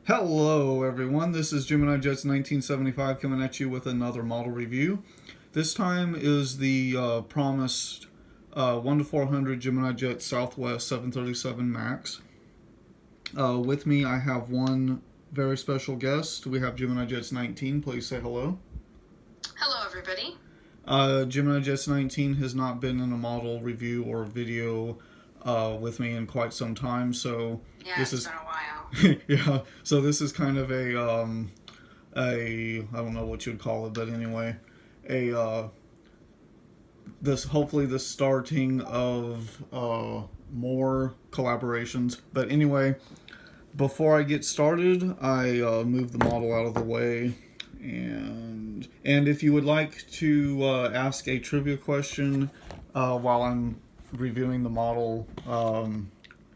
Hello everyone, this is Gemini Jets 1975 coming at you with another model review. This time is the promised 1 to 400 Gemini Jet Southwest 737 Max. With me I have one very special guest. We have Gemini Jets 19, please say hello. Hello everybody. Gemini Jets 19 has not been in a model review or video with me in quite some time, so Yeah, this it's is been a while. yeah, so this is kind of a I don't know what you'd call it, but anyway, a this hopefully the starting of more collaborations. But anyway, before I get started, I move the model out of the way, and if you would like to ask a trivia question while I'm reviewing the model,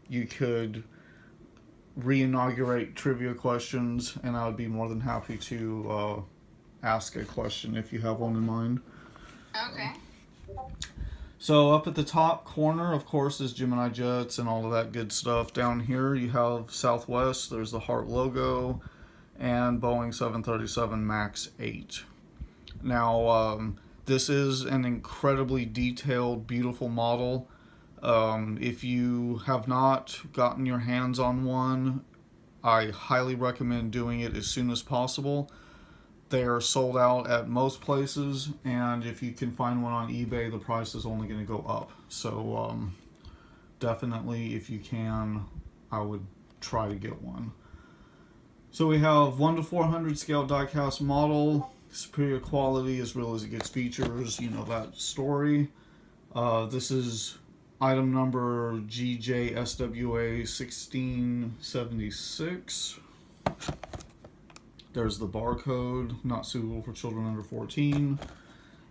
you could re-inaugurate trivia questions, and I would be more than happy to ask a question if you have one in mind. Okay. So up at the top corner, of course, is Gemini Jets and all of that good stuff. Down here you have Southwest, there's the heart logo, and Boeing 737 MAX 8. Now, this is an incredibly detailed, beautiful model. If you have not gotten your hands on one, I highly recommend doing it as soon as possible. They are sold out at most places, and if you can find one on eBay, the price is only going to go up. So definitely, if you can, I would try to get one. So we have 1 to 400 scale diecast model, superior quality as real as it gets features, you know that story. This is item number GJSWA 1676. There's the barcode, not suitable for children under 14.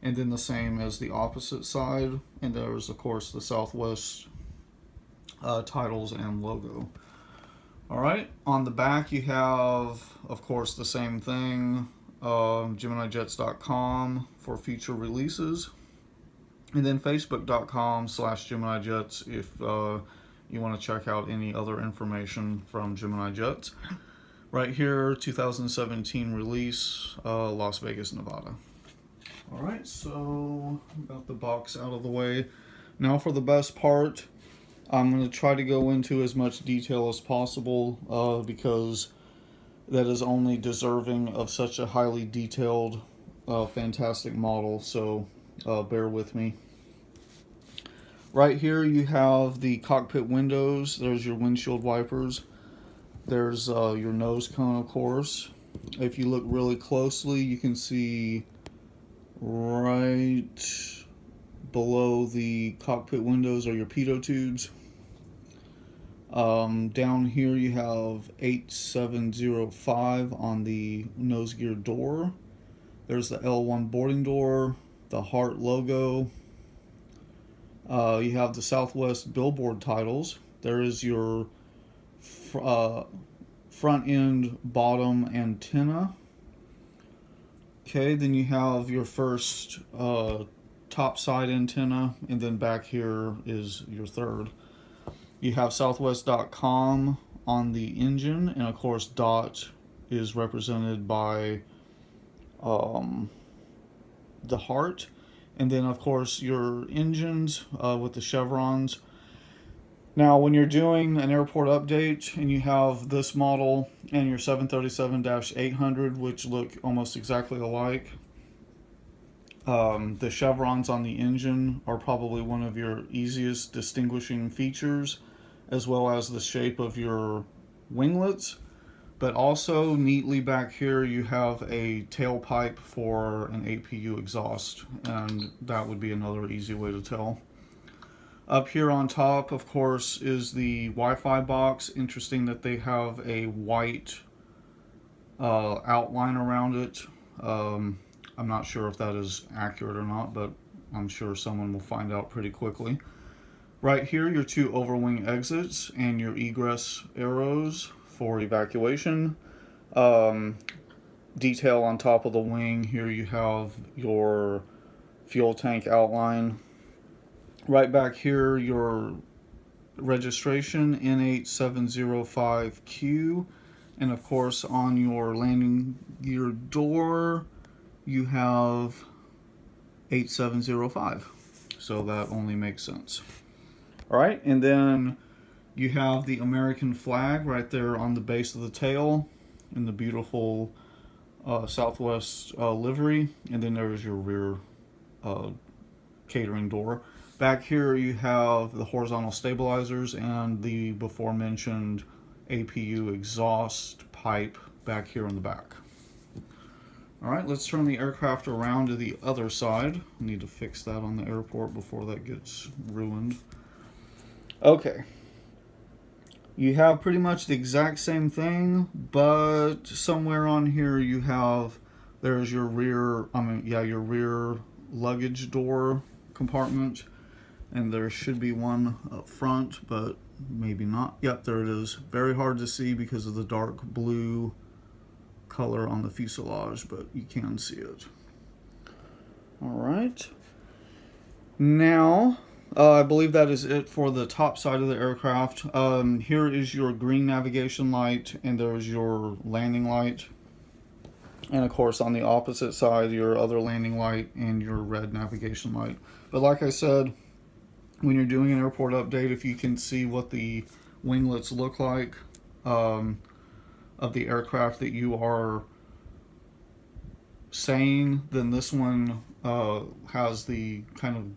And then the same as the opposite side. And there's, of course, the Southwest titles and logo. Alright, on the back you have, of course, the same thing. GeminiJets.com for future releases. And then Facebook.com/GeminiJets if you want to check out any other information from Gemini Jets. Right here, 2017 release, Las Vegas, Nevada. Alright, so got the box out of the way. Now for the best part, I'm going to try to go into as much detail as possible because that is only deserving of such a highly detailed, fantastic model. So bear with me. Right here you have the cockpit windows. There's your windshield wipers. There's your nose cone, of course. If you look really closely, you can see right below the cockpit windows are your pitot tubes. Down here you have 8705 on the nose gear door. There's the L1 boarding door, the heart logo. You have the Southwest billboard titles. There is your front end bottom antenna. Okay, then you have your first top side antenna, and then back here is your third. You have Southwest.com on the engine, and of course DOT is represented by the heart. And then of course your engines with the chevrons. Now when you're doing an airport update and you have this model and your 737-800, which look almost exactly alike, the chevrons on the engine are probably one of your easiest distinguishing features, as well as the shape of your winglets. But also neatly back here you have a tailpipe for an APU exhaust, and that would be another easy way to tell. Up here on top, of course, is the Wi-Fi box. Interesting that they have a white outline around it. I'm not sure if that is accurate or not, but I'm sure someone will find out pretty quickly. Right here, your two overwing exits and your egress arrows for evacuation. Detail on top of the wing. Here you have your fuel tank outline. Right back here, your registration N8705Q, And of course, on your landing gear door, you have 8705. So that only makes sense. All right, and then you have the American flag right there on the base of the tail in the beautiful Southwest livery. And then there's your rear catering door. Back here you have the horizontal stabilizers and the before mentioned APU exhaust pipe back here in the back. Alright, let's turn the aircraft around to the other side. I need to fix that on the airport before that gets ruined. Okay. You have pretty much the exact same thing, but somewhere on here you have, there's your rear, your rear luggage door compartment, and there should be one up front, but maybe not. Yep, there it is. Very hard to see because of the dark blue color on the fuselage, but you can see it. All right. Now, I believe that is it for the top side of the aircraft. Here is your green navigation light, and there's your landing light. And of course, on the opposite side, your other landing light and your red navigation light. But like I said, when you're doing an airport update, if you can see what the winglets look like of the aircraft that you are saying, then this one has the kind of,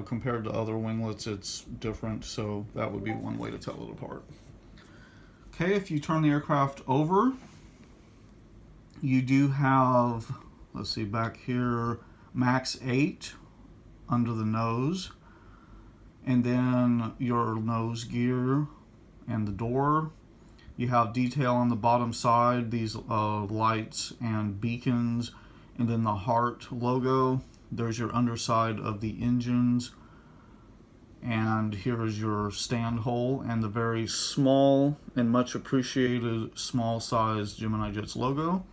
compared to other winglets, it's different. So that would be one way to tell it apart. Okay, if you turn the aircraft over, you do have, let's see, back here, Max8 under the nose, and then your nose gear and the door. You have detail on the bottom side, these lights and beacons, and then the heart logo. There's your underside of the engines, and here is your stand hole and the very small and much appreciated small size Gemini Jets logo.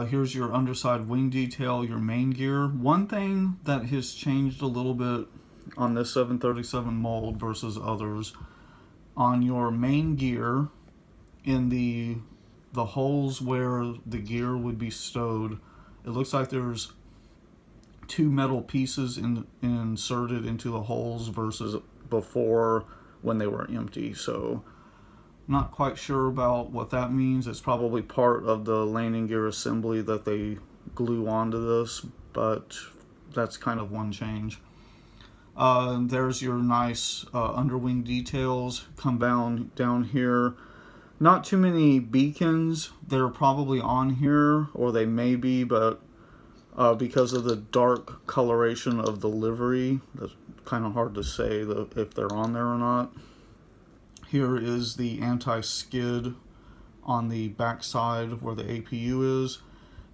Here's your underside wing detail, your main gear. One thing that has changed a little bit on this 737 mold versus others, on your main gear, in the holes where the gear would be stowed, it looks like there's two metal pieces inserted into the holes versus before when they were empty. So not quite sure about what that means. It's probably part of the landing gear assembly that they glue onto this, but that's kind of one change. There's your nice underwing details. Come down here. Not too many beacons. They're probably on here, or they may be, but because of the dark coloration of the livery, that's kind of hard to say if they're on there or not. Here is the anti-skid on the back side where the APU is,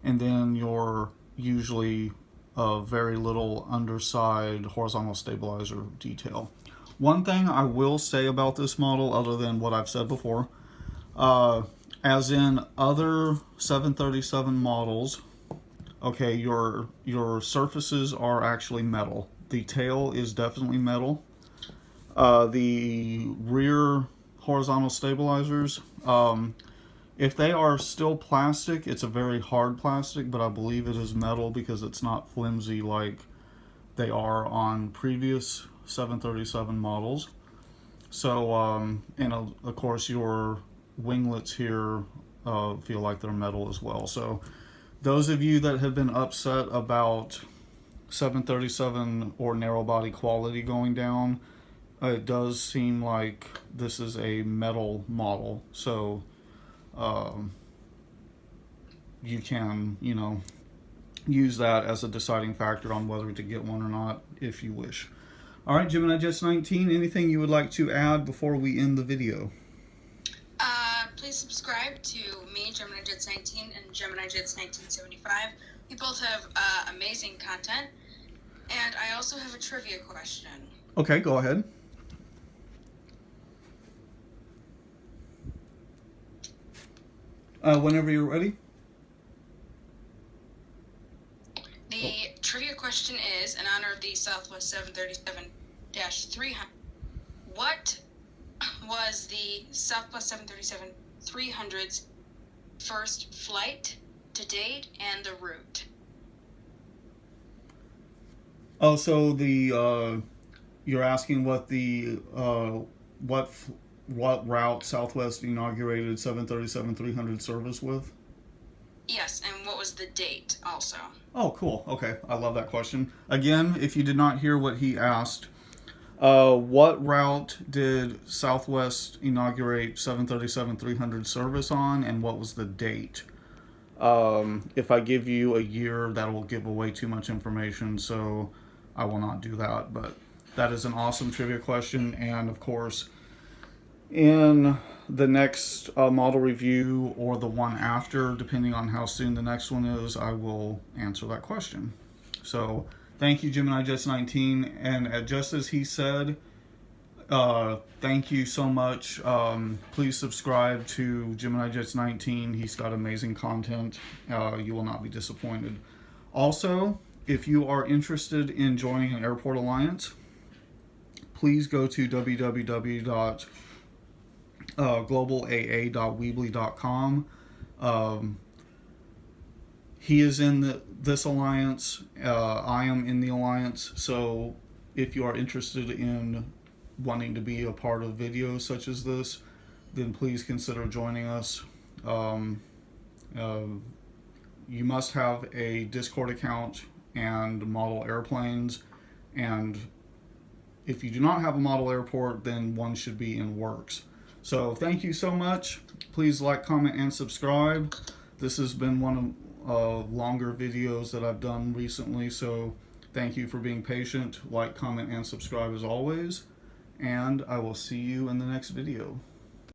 and then your usually very little underside horizontal stabilizer detail. One thing I will say about this model, other than what I've said before, as in other 737 models, okay, your surfaces are actually metal. The tail is definitely metal. The rear horizontal stabilizers, if they are still plastic, it's a very hard plastic, but I believe it is metal because it's not flimsy like they are on previous 737 models. So, and of course your winglets here feel like they're metal as well. So those of you that have been upset about 737 or narrow body quality going down, it does seem like this is a metal model. So you can, use that as a deciding factor on whether to get one or not if you wish. All right, Gemini Jets 19, anything you would like to add before we end the video? Please subscribe to me, Gemini Jets 19, and Gemini Jets 1975. We both have amazing content. And I also have a trivia question. Okay, go ahead. Whenever you're ready. The trivia question is, in honor of the Southwest 737-300, what was the Southwest 300's first flight to date and the route. Oh, so the you're asking what the what route Southwest inaugurated 737-300 service with? Yes, and what was the date also? Oh, cool. Okay, I love that question. Again, if you did not hear what he asked, what route did Southwest inaugurate 737-300 service on, and what was the date? If I give you a year, that will give away too much information, so I will not do that. But that is an awesome trivia question, and of course, in the next model review or the one after, depending on how soon the next one is, I will answer that question. So thank you, Gemini Jets 19. And just as he said, thank you so much. Please subscribe to Gemini Jets 19. He's got amazing content. You will not be disappointed. Also, if you are interested in joining an airport alliance, please go to www.globalaa.weebly.com. He is in this alliance. I am in the alliance. So if you are interested in wanting to be a part of videos such as this, then please consider joining us. You must have a Discord account and model airplanes, and if you do not have a model airport, then one should be in works. So thank you so much. Please like, comment, and subscribe. This has been one of longer videos that I've done recently, so thank you for being patient. Like, comment, and subscribe as always, and I will see you in the next video.